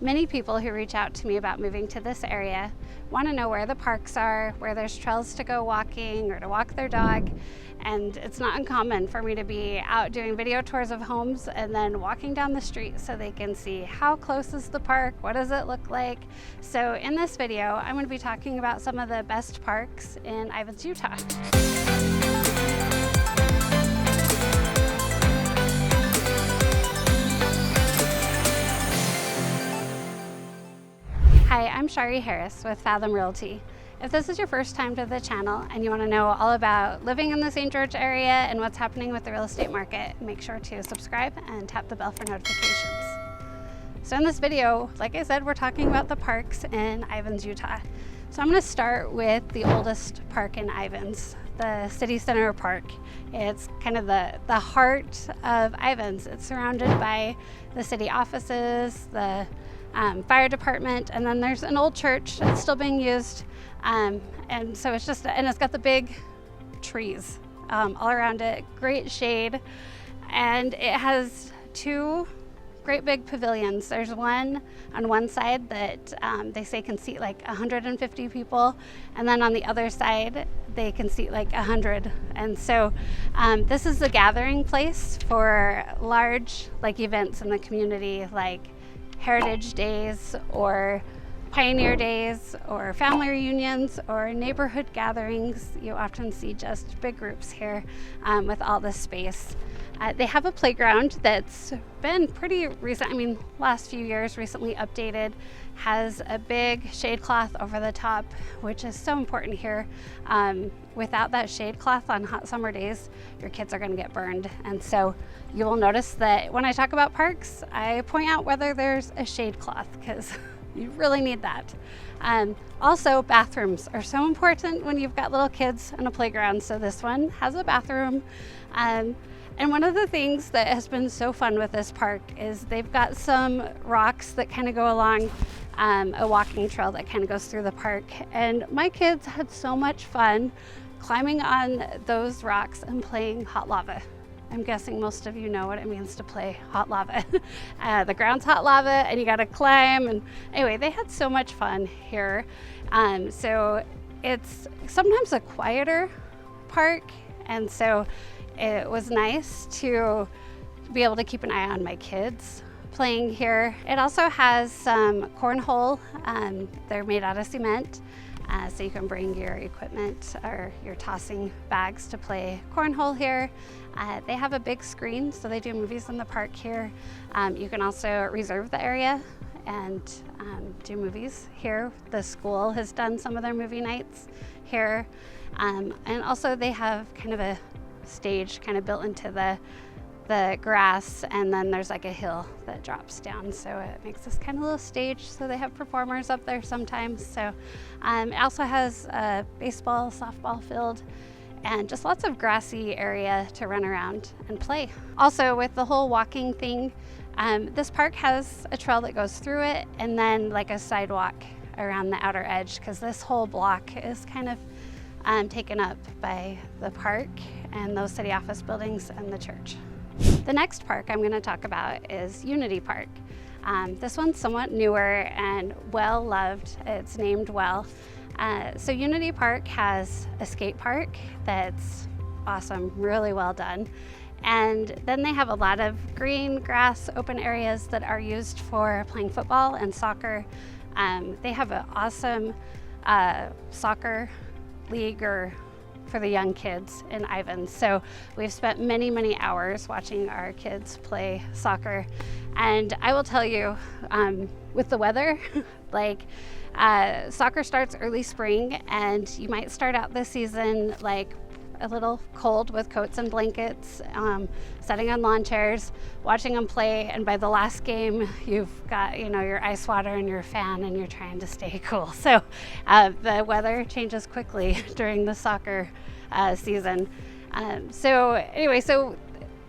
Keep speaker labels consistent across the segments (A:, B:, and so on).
A: Many people who reach out to me about moving to this area want to know where the parks are, where there's trails to go walking or to walk their dog. And it's not uncommon for me to be out doing video tours of homes and then walking down the street so they can see how close is the park, what does it look like. So in this video, I'm going to be talking about some of the best parks in Ivins, Utah. Hi, I'm Shari Harris with Fathom Realty. If this is your first time to the channel and you want to know all about living in the St. George area and what's happening with the real estate market, make sure to subscribe and tap the bell for notifications. So in this video, like I said, we're talking about the parks in Ivins, Utah. So I'm going to start with the oldest park in Ivins, the City Center Park. It's kind of the heart of Ivins. It's surrounded by the city offices, the fire department, and then there's an old church that's still being used, and so it's just, and it's got the big trees all around it, great shade, and it has two great big pavilions. There's one on one side that they say can seat like 150 people, and then on the other side they can seat like 100. And so this is the gathering place for large like events in the community, like Heritage Days or Pioneer Days or family reunions or neighborhood gatherings. You often see just big groups here with all this space. They have a playground that's been pretty recent, last few years, recently updated, has a big shade cloth over the top, which is so important here. Without that shade cloth on hot summer days, your kids are going to get burned. And so you will notice that when I talk about parks, I point out whether there's a shade cloth, because you really need that. Also, bathrooms are so important when you've got little kids in a playground. So this one has a bathroom. And one of the things that has been so fun with this park is they've got some rocks that kind of go along a walking trail that kind of goes through the park. And my kids had so much fun climbing on those rocks and playing hot lava. I'm guessing most of you know what it means to play hot lava. The ground's hot lava and you gotta climb. And anyway, they had so much fun here. So it's sometimes a quieter park. And so it was nice to be able to keep an eye on my kids playing here. It also has some cornhole. They're made out of cement, so you can bring your equipment or your tossing bags to play cornhole here. They have a big screen, so they do movies in the park here. You can also reserve the area and do movies here. The school has done some of their movie nights here. And also they have kind of a stage kind of built into the grass, and then there's like a hill that drops down, so it makes this kind of little stage, so they have performers up there sometimes. So it also has a baseball, softball field, and just lots of grassy area to run around and play. Also, with the whole walking thing, this park has a trail that goes through it and then like a sidewalk around the outer edge, because this whole block is kind of taken up by the park and those city office buildings and the church. The next park I'm going to talk about is Unity Park. This one's somewhat newer and well loved. It's named well. So Unity Park has a skate park that's awesome, really well done. And then they have a lot of green grass open areas that are used for playing football and soccer. They have an awesome soccer league for the young kids in Ivins. So we've spent many, many hours watching our kids play soccer. And I will tell you, with the weather, soccer starts early spring, and you might start out this season like a little cold with coats and blankets, sitting on lawn chairs, watching them play, and by the last game, you've got your ice water and your fan, and you're trying to stay cool. So the weather changes quickly during the soccer season. So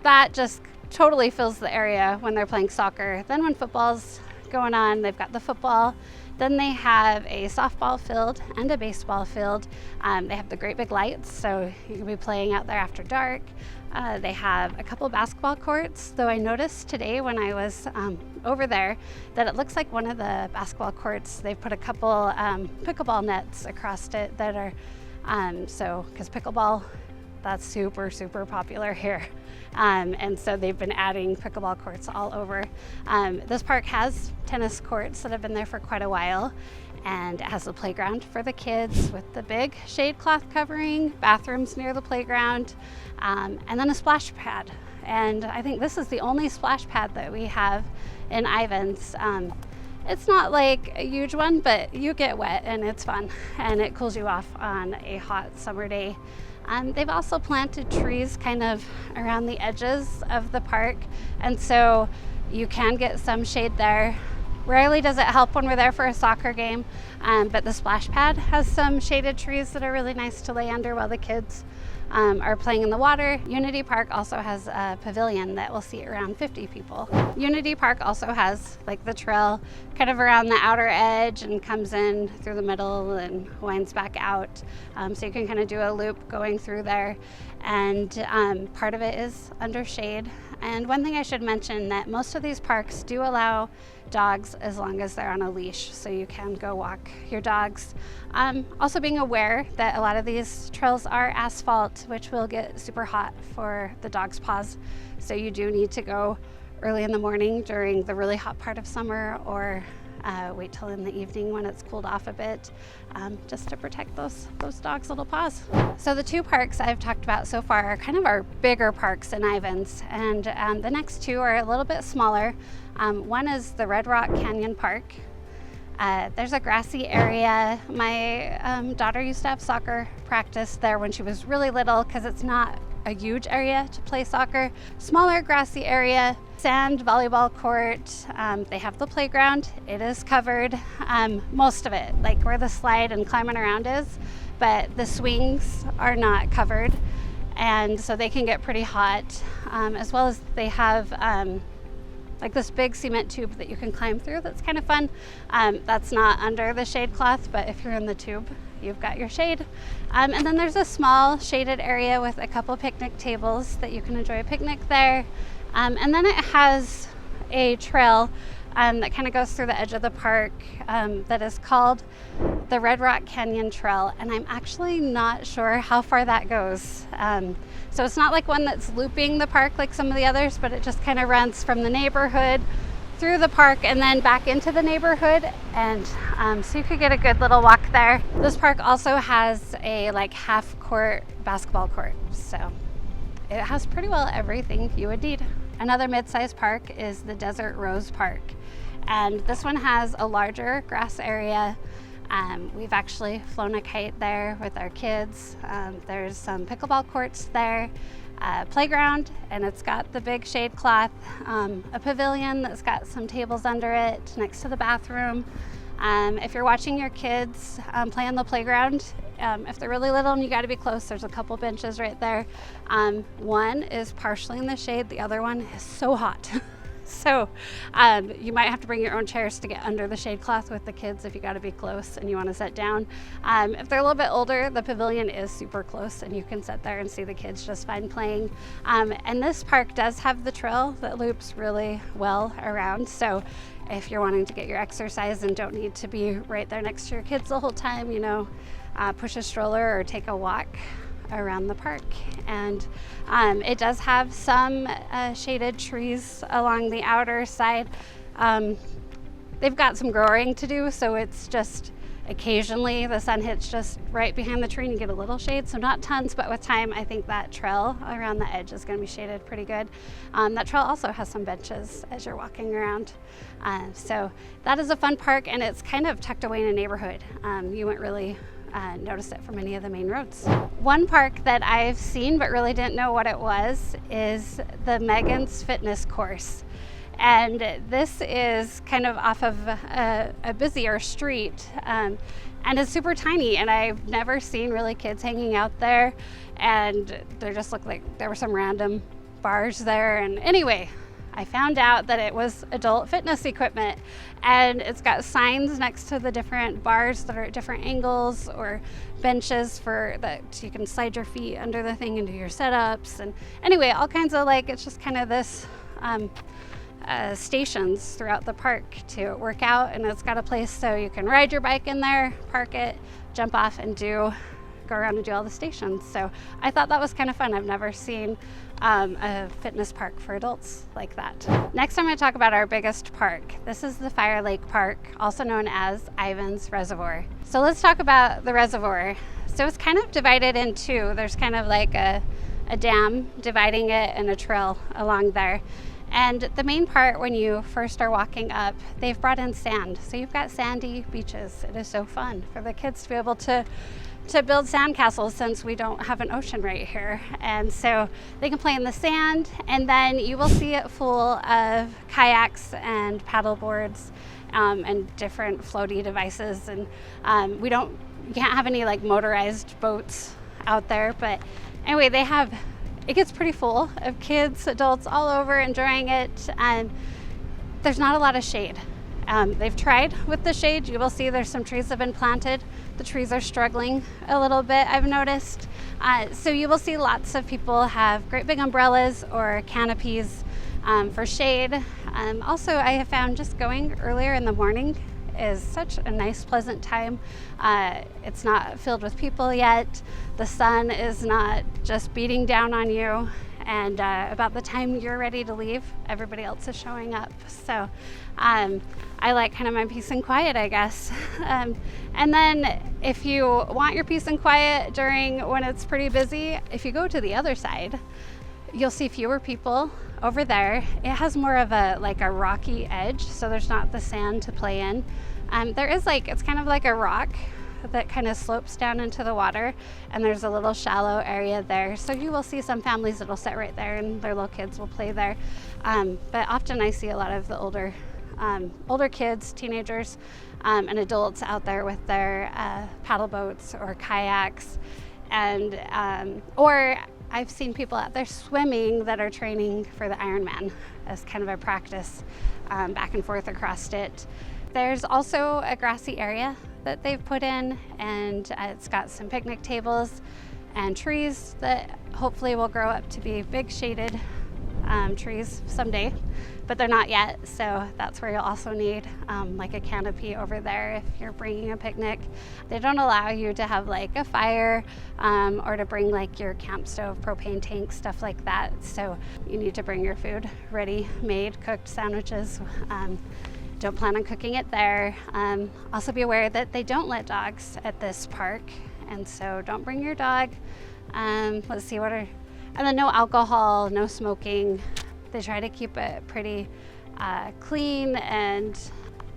A: that just totally fills the area when they're playing soccer. Then when football's going on, they've got the football. Then they have a softball field and a baseball field. They have the great big lights, so you can be playing out there after dark. They have a couple basketball courts, though I noticed today when I was over there that it looks like one of the basketball courts. They've put a couple pickleball nets across it that are, because pickleball, that's super, super popular here. And so they've been adding pickleball courts all over. This park has tennis courts that have been there for quite a while, and it has a playground for the kids with the big shade cloth covering, bathrooms near the playground, and then a splash pad. And I think this is the only splash pad that we have in Ivins. It's not like a huge one, but you get wet and it's fun, and it cools you off on a hot summer day. They've also planted trees kind of around the edges of the park, and so you can get some shade there. Rarely does it help when we're there for a soccer game, but the splash pad has some shaded trees that are really nice to lay under while the kids are playing in the water. Unity Park also has a pavilion that will seat around 50 people. Unity Park also has like the trail kind of around the outer edge and comes in through the middle and winds back out. So you can kind of do a loop going through there, and part of it is under shade. And one thing I should mention, that most of these parks do allow dogs as long as they're on a leash, so you can go walk your dogs. Also being aware that a lot of these trails are asphalt, which will get super hot for the dog's paws. So you do need to go early in the morning during the really hot part of summer, or wait till in the evening when it's cooled off a bit, just to protect those dogs' little paws. So the two parks I've talked about so far are kind of our bigger parks in Ivins, and the next two are a little bit smaller. One is the Red Rock Canyon Park. There's a grassy area. My daughter used to have soccer practice there when she was really little, because it's not a huge area to play soccer. Smaller grassy area, sand volleyball court. They have the playground. It is covered, most of it, like where the slide and climbing around is, but the swings are not covered, and so they can get pretty hot, as well as they have like this big cement tube that you can climb through. That's kind of fun. That's not under the shade cloth, but if you're in the tube, you've got your shade. And then there's a small shaded area with a couple picnic tables that you can enjoy a picnic there. And then it has a trail that kind of goes through the edge of the park that is called the Red Rock Canyon Trail, and I'm actually not sure how far that goes. So it's not like one that's looping the park like some of the others, but it just kind of runs from the neighborhood through the park and then back into the neighborhood, and so you could get a good little walk there. This park also has a like half court basketball court, so it has pretty well everything you would need. Another mid-sized park is the Desert Rose Park, and this one has a larger grass area. We've actually flown a kite there with our kids. There's some pickleball courts there, playground, and it's got the big shade cloth, a pavilion that's got some tables under it next to the bathroom. If you're watching your kids play on the playground, if they're really little and you got to be close, there's a couple benches right there. One is partially in the shade, the other one is so hot. So you might have to bring your own chairs to get under the shade cloth with the kids if you got to be close and you want to sit down. If they're a little bit older, the pavilion is super close and you can sit there and see the kids just fine playing. And this park does have the trail that loops really well around. So if you're wanting to get your exercise and don't need to be right there next to your kids the whole time, you know, push a stroller or take a walk around the park. And it does have some shaded trees along the outer side. They've got some growing to do, so it's just occasionally the sun hits just right behind the tree and you get a little shade, so not tons, but with time I think that trail around the edge is going to be shaded pretty good. That trail also has some benches as you're walking around, so that is a fun park, and it's kind of tucked away in a neighborhood. You wouldn't really notice it from any of the main roads. One park that I've seen but really didn't know what it was is the Megan's Fitness Course. And this is kind of off of a busier street, and it's super tiny, and I've never seen really kids hanging out there, and there just looked like there were some random bars there. And anyway, I found out that it was adult fitness equipment, and it's got signs next to the different bars that are at different angles, or benches for that you can slide your feet under the thing and do your setups. And anyway, all kinds of, like, it's just kind of this stations throughout the park to work out, and it's got a place so you can ride your bike in there, park it, jump off, and go around and do all the stations. So I thought that was kind of fun. I've never seen a fitness park for adults like that. Next, I'm going to talk about our biggest park. This is the Fire Lake Park, also known as Ivins Reservoir. So let's talk about the reservoir. So it's kind of divided in two. There's kind of like a dam dividing it and a trail along there. And the main part, when you first are walking up, they've brought in sand. So you've got sandy beaches. It is so fun for the kids to be able to build sand castles, since we don't have an ocean right here. And so they can play in the sand, and then you will see it full of kayaks and paddle boards and different floaty devices. And you can't have any like motorized boats out there, but anyway, it gets pretty full of kids, adults all over enjoying it, and there's not a lot of shade. They've tried with the shade. You will see there's some trees have been planted. The trees are struggling a little bit, I've noticed. So you will see lots of people have great big umbrellas or canopies for shade. Also, I have found just going earlier in the morning is such a nice, pleasant time. It's not filled with people yet. The sun is not just beating down on you. And about the time you're ready to leave, everybody else is showing up. So I like kind of my peace and quiet, I guess. And then if you want your peace and quiet when it's pretty busy, if you go to the other side, you'll see fewer people over there. It has more of a rocky edge, so there's not the sand to play in. It's kind of like a rock that kind of slopes down into the water, and there's a little shallow area there. So you will see some families that'll sit right there and their little kids will play there. But often I see a lot of the older kids, teenagers, and adults out there with their paddle boats or kayaks, or I've seen people out there swimming that are training for the Ironman as kind of a practice back and forth across it. There's also a grassy area that they've put in, and it's got some picnic tables and trees that hopefully will grow up to be big shaded trees someday, but they're not yet. So that's where you'll also need like a canopy over there if you're bringing a picnic. They don't allow you to have like a fire or to bring like your camp stove, propane tank, stuff like that. So you need to bring your food ready, made, cooked sandwiches. Don't plan on cooking it there. Also be aware that they don't let dogs at this park, and so don't bring your dog. Let's see, and then no alcohol, no smoking. They try to keep it pretty clean and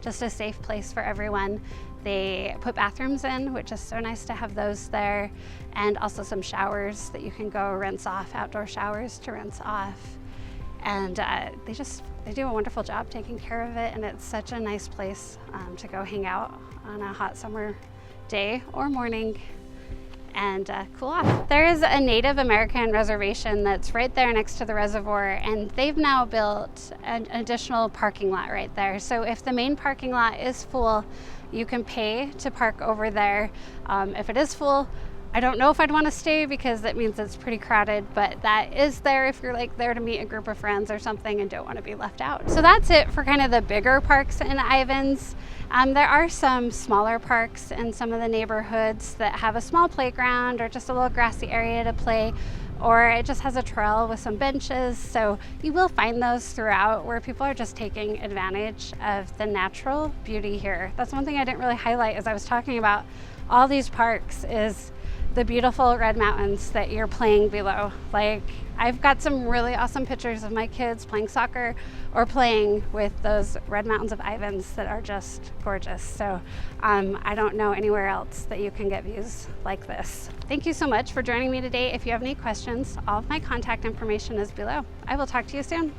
A: just a safe place for everyone. They put bathrooms in, which is so nice to have those there, and also some showers that you can go rinse off, outdoor showers to rinse off. And they do a wonderful job taking care of it, and it's such a nice place to go hang out on a hot summer day or morning and cool off. There is a Native American reservation that's right there next to the reservoir, and they've now built an additional parking lot right there. So if the main parking lot is full, you can pay to park over there. If it is full, I don't know if I'd want to stay because that means it's pretty crowded, but that is there if you're like there to meet a group of friends or something and don't want to be left out. So that's it for kind of the bigger parks in Ivins. There are some smaller parks in some of the neighborhoods that have a small playground or just a little grassy area to play, or it just has a trail with some benches. So you will find those throughout where people are just taking advantage of the natural beauty here. That's one thing I didn't really highlight as I was talking about all these parks is the beautiful red mountains that you're playing below. Like, I've got some really awesome pictures of my kids playing soccer or playing with those red mountains of Ivins that are just gorgeous. So I don't know anywhere else that you can get views like this. Thank you so much for joining me today. If you have any questions, all of my contact information is below. I will talk to you soon.